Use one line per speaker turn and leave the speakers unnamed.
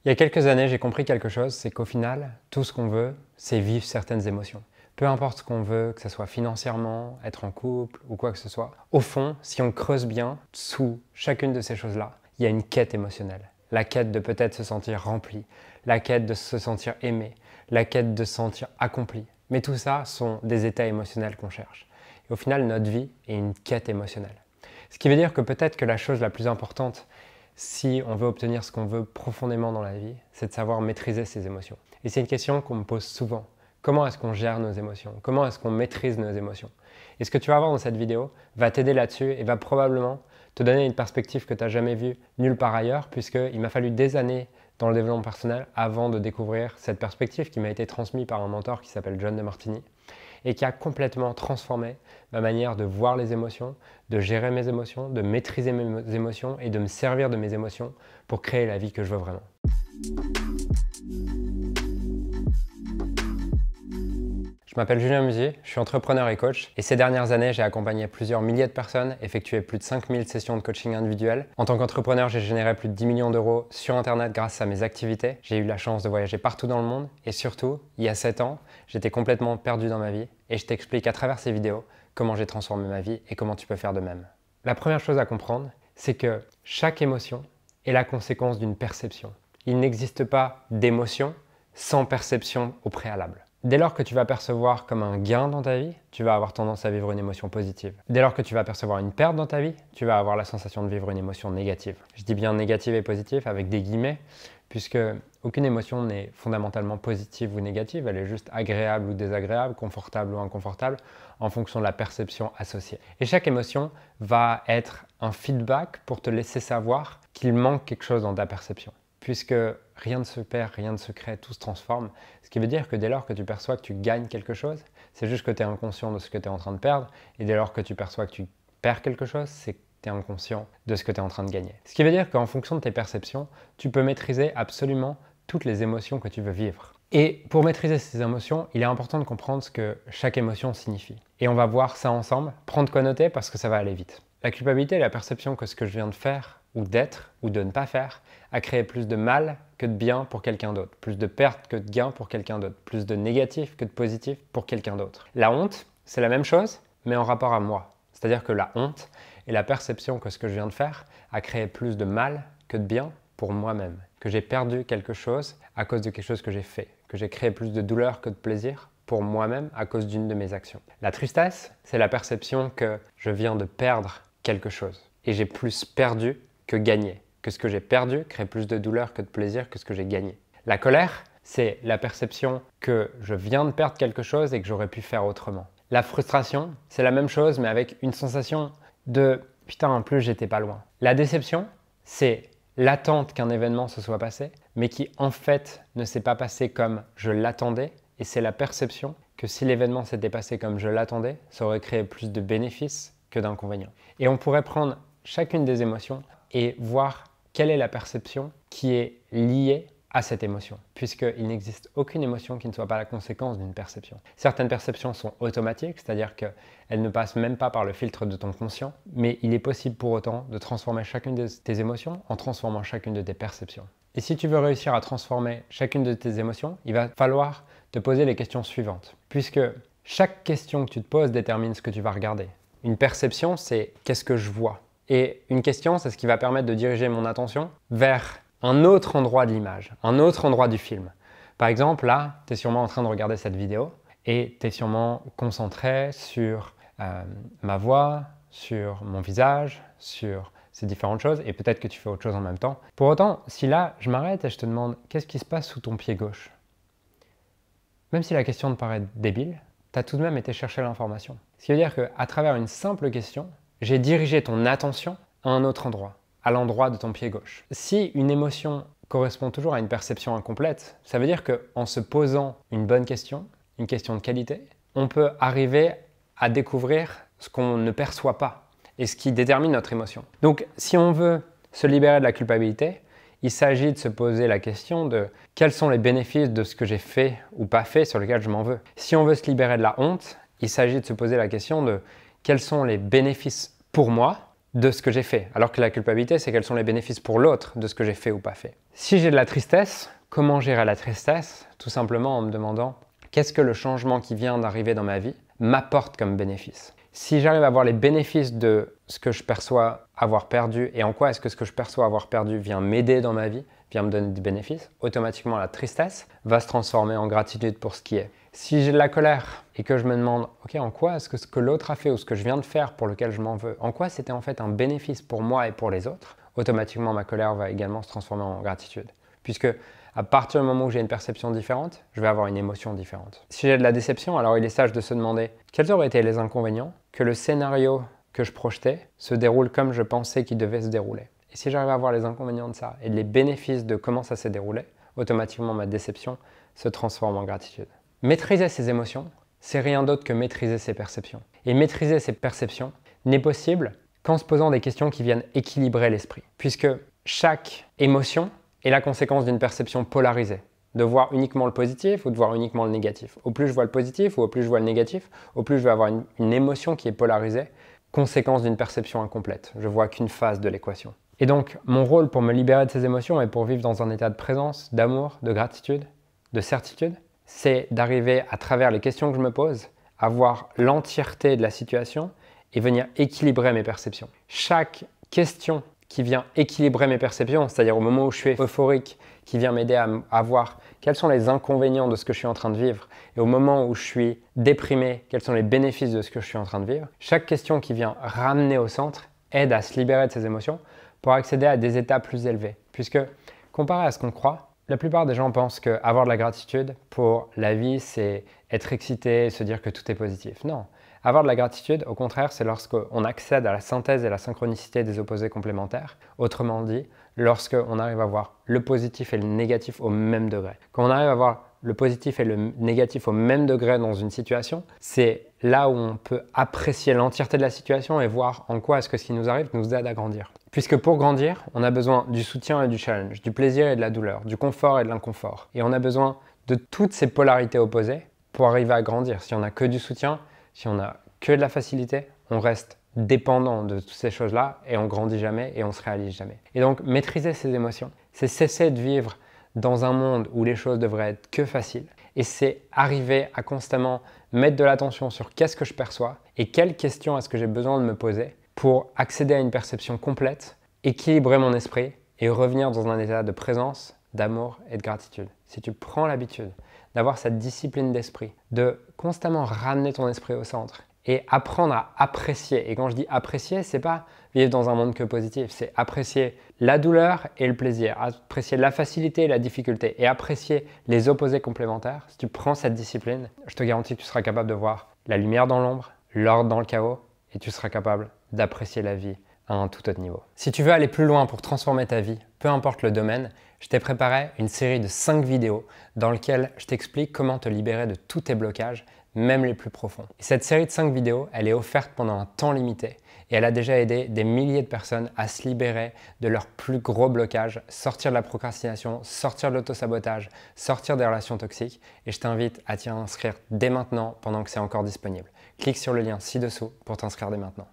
Il y a quelques années, j'ai compris quelque chose, c'est qu'au final, tout ce qu'on veut, c'est vivre certaines émotions. Peu importe ce qu'on veut, que ce soit financièrement, être en couple ou quoi que ce soit, au fond, si on creuse bien, sous chacune de ces choses-là, il y a une quête émotionnelle. La quête de peut-être se sentir rempli, la quête de se sentir aimé, la quête de se sentir accompli. Mais tout ça sont des états émotionnels qu'on cherche. Et au final, notre vie est une quête émotionnelle. Ce qui veut dire que peut-être que la chose la plus importante, si on veut obtenir ce qu'on veut profondément dans la vie, c'est de savoir maîtriser ses émotions. Et c'est une question qu'on me pose souvent. Comment est-ce qu'on gère nos émotions? Comment est-ce qu'on maîtrise nos émotions? Et ce que tu vas voir dans cette vidéo va t'aider là-dessus et va probablement te donner une perspective que tu n'as jamais vue nulle part ailleurs, puisqu'il m'a fallu des années dans le développement personnel avant de découvrir cette perspective qui m'a été transmise par un mentor qui s'appelle John Demartini et qui a complètement transformé ma manière de voir les émotions, de gérer mes émotions, de maîtriser mes émotions et de me servir de mes émotions pour créer la vie que je veux vraiment. Je m'appelle Julien Musier, je suis entrepreneur et coach et ces dernières années, j'ai accompagné plusieurs milliers de personnes, effectué plus de 5000 sessions de coaching individuel. En tant qu'entrepreneur, j'ai généré plus de 10 millions d'euros sur Internet grâce à mes activités. J'ai eu la chance de voyager partout dans le monde et surtout, il y a 7 ans, j'étais complètement perdu dans ma vie et je t'explique à travers ces vidéos comment j'ai transformé ma vie et comment tu peux faire de même. La première chose à comprendre, c'est que chaque émotion est la conséquence d'une perception. Il n'existe pas d'émotion sans perception au préalable. Dès lors que tu vas percevoir comme un gain dans ta vie, tu vas avoir tendance à vivre une émotion positive. Dès lors que tu vas percevoir une perte dans ta vie, tu vas avoir la sensation de vivre une émotion négative. Je dis bien négative et positive avec des guillemets, puisque aucune émotion n'est fondamentalement positive ou négative, elle est juste agréable ou désagréable, confortable ou inconfortable, en fonction de la perception associée. Et chaque émotion va être un feedback pour te laisser savoir qu'il manque quelque chose dans ta perception. Puisque rien ne se perd, rien ne se crée, tout se transforme. Ce qui veut dire que dès lors que tu perçois que tu gagnes quelque chose, c'est juste que tu es inconscient de ce que tu es en train de perdre. Et dès lors que tu perçois que tu perds quelque chose, c'est que tu es inconscient de ce que tu es en train de gagner. Ce qui veut dire qu'en fonction de tes perceptions, tu peux maîtriser absolument toutes les émotions que tu veux vivre. Et pour maîtriser ces émotions, il est important de comprendre ce que chaque émotion signifie. Et on va voir ça ensemble, prendre quoi noter parce que ça va aller vite. La culpabilité est la perception que ce que je viens de faire ou d'être ou de ne pas faire a créé plus de mal que de bien pour quelqu'un d'autre, plus de perte que de gain pour quelqu'un d'autre, plus de négatif que de positif pour quelqu'un d'autre. La honte, c'est la même chose, mais en rapport à moi. C'est-à-dire que la honte est la perception que ce que je viens de faire a créé plus de mal que de bien pour moi-même, que j'ai perdu quelque chose à cause de quelque chose que j'ai fait, que j'ai créé plus de douleur que de plaisir pour moi-même à cause d'une de mes actions. La tristesse, c'est la perception que je viens de perdre quelque chose et j'ai plus perdu que gagné, que ce que j'ai perdu crée plus de douleur que de plaisir que ce que j'ai gagné. La colère, c'est la perception que je viens de perdre quelque chose et que j'aurais pu faire autrement. La frustration, c'est la même chose mais avec une sensation de « putain, en plus j'étais pas loin ». La déception, c'est l'attente qu'un événement se soit passé mais qui en fait ne s'est pas passé comme je l'attendais et c'est la perception que si l'événement s'était passé comme je l'attendais, ça aurait créé plus de bénéfices que d'inconvénients. Et on pourrait prendre chacune des émotions et voir quelle est la perception qui est liée à cette émotion, puisqu'il n'existe aucune émotion qui ne soit pas la conséquence d'une perception. Certaines perceptions sont automatiques, c'est-à-dire qu'elles ne passent même pas par le filtre de ton conscient, mais il est possible pour autant de transformer chacune de tes émotions en transformant chacune de tes perceptions. Et si tu veux réussir à transformer chacune de tes émotions, il va falloir te poser les questions suivantes, puisque chaque question que tu te poses détermine ce que tu vas regarder. Une perception, c'est « qu'est-ce que je vois ?» Et une question, c'est ce qui va permettre de diriger mon attention vers un autre endroit de l'image, un autre endroit du film. Par exemple, là, tu es sûrement en train de regarder cette vidéo et tu es sûrement concentré sur ma voix, sur mon visage, sur ces différentes choses et peut-être que tu fais autre chose en même temps. Pour autant, si là, je m'arrête et je te demande qu'est-ce qui se passe sous ton pied gauche? Même si la question te paraît débile, tu as tout de même été chercher l'information. Ce qui veut dire qu'à travers une simple question, j'ai dirigé ton attention à un autre endroit, à l'endroit de ton pied gauche. Si une émotion correspond toujours à une perception incomplète, ça veut dire qu'en se posant une bonne question, une question de qualité, on peut arriver à découvrir ce qu'on ne perçoit pas et ce qui détermine notre émotion. Donc, si on veut se libérer de la culpabilité, il s'agit de se poser la question de quels sont les bénéfices de ce que j'ai fait ou pas fait sur lequel je m'en veux. Si on veut se libérer de la honte, il s'agit de se poser la question de quels sont les bénéfices pour moi de ce que j'ai fait, alors que la culpabilité, c'est quels sont les bénéfices pour l'autre de ce que j'ai fait ou pas fait. Si j'ai de la tristesse, comment gérer la tristesse? Tout simplement en me demandant qu'est-ce que le changement qui vient d'arriver dans ma vie m'apporte comme bénéfice. Si j'arrive à voir les bénéfices de ce que je perçois avoir perdu et en quoi est-ce que ce que je perçois avoir perdu vient m'aider dans ma vie, vient me donner des bénéfices, automatiquement la tristesse va se transformer en gratitude pour ce qui est. Si j'ai de la colère et que je me demande, ok, en quoi est-ce que ce que l'autre a fait ou ce que je viens de faire pour lequel je m'en veux, en quoi c'était en fait un bénéfice pour moi et pour les autres, automatiquement ma colère va également se transformer en gratitude. Puisque à partir du moment où j'ai une perception différente, je vais avoir une émotion différente. Si j'ai de la déception, alors il est sage de se demander quels auraient été les inconvénients que le scénario que je projetais se déroule comme je pensais qu'il devait se dérouler. Et si j'arrive à voir les inconvénients de ça et les bénéfices de comment ça s'est déroulé, automatiquement ma déception se transforme en gratitude. Maîtriser ses émotions, c'est rien d'autre que maîtriser ses perceptions. Et maîtriser ses perceptions n'est possible qu'en se posant des questions qui viennent équilibrer l'esprit. Puisque chaque émotion est la conséquence d'une perception polarisée, de voir uniquement le positif ou de voir uniquement le négatif. Au plus je vois le positif ou au plus je vois le négatif, au plus je vais avoir une émotion qui est polarisée, conséquence d'une perception incomplète. Je vois qu'une phase de l'équation. Et donc, mon rôle pour me libérer de ces émotions et pour vivre dans un état de présence, d'amour, de gratitude, de certitude, c'est d'arriver à travers les questions que je me pose, à voir l'entièreté de la situation et venir équilibrer mes perceptions. Chaque question qui vient équilibrer mes perceptions, c'est-à-dire au moment où je suis euphorique, qui vient m'aider à voir quels sont les inconvénients de ce que je suis en train de vivre, et au moment où je suis déprimé, quels sont les bénéfices de ce que je suis en train de vivre. Chaque question qui vient ramener au centre aide à se libérer de ces émotions pour accéder à des états plus élevés. Puisque, comparé à ce qu'on croit, la plupart des gens pensent qu'avoir de la gratitude pour la vie, c'est être excité et se dire que tout est positif. Non. Avoir de la gratitude, au contraire, c'est lorsqu'on accède à la synthèse et la synchronicité des opposés complémentaires. Autrement dit, lorsqu'on arrive à voir le positif et le négatif au même degré. Quand on arrive à voir le positif et le négatif au même degré dans une situation, c'est là où on peut apprécier l'entièreté de la situation et voir en quoi est-ce que ce qui nous arrive nous aide à grandir. Puisque pour grandir, on a besoin du soutien et du challenge, du plaisir et de la douleur, du confort et de l'inconfort. Et on a besoin de toutes ces polarités opposées pour arriver à grandir. Si on n'a que du soutien, si on n'a que de la facilité, on reste dépendant de toutes ces choses-là et on grandit jamais et on se réalise jamais. Et donc, maîtriser ses émotions, c'est cesser de vivre dans un monde où les choses devraient être que faciles. Et c'est arriver à constamment mettre de l'attention sur qu'est-ce que je perçois et quelles questions est-ce que j'ai besoin de me poser pour accéder à une perception complète, équilibrer mon esprit et revenir dans un état de présence, d'amour et de gratitude. Si tu prends l'habitude d'avoir cette discipline d'esprit, de constamment ramener ton esprit au centre et apprendre à apprécier. Et quand je dis apprécier, c'est pas vivre dans un monde que positif, c'est apprécier la douleur et le plaisir, apprécier la facilité et la difficulté et apprécier les opposés complémentaires. Si tu prends cette discipline, je te garantis que tu seras capable de voir la lumière dans l'ombre, l'ordre dans le chaos et tu seras capable d'apprécier la vie à un tout autre niveau. Si tu veux aller plus loin pour transformer ta vie, peu importe le domaine, je t'ai préparé une série de 5 vidéos dans lesquelles je t'explique comment te libérer de tous tes blocages, même les plus profonds. Et cette série de 5 vidéos, elle est offerte pendant un temps limité et elle a déjà aidé des milliers de personnes à se libérer de leurs plus gros blocages, sortir de la procrastination, sortir de l'autosabotage, sortir des relations toxiques. Et je t'invite à t'y inscrire dès maintenant pendant que c'est encore disponible. Clique sur le lien ci-dessous pour t'inscrire dès maintenant.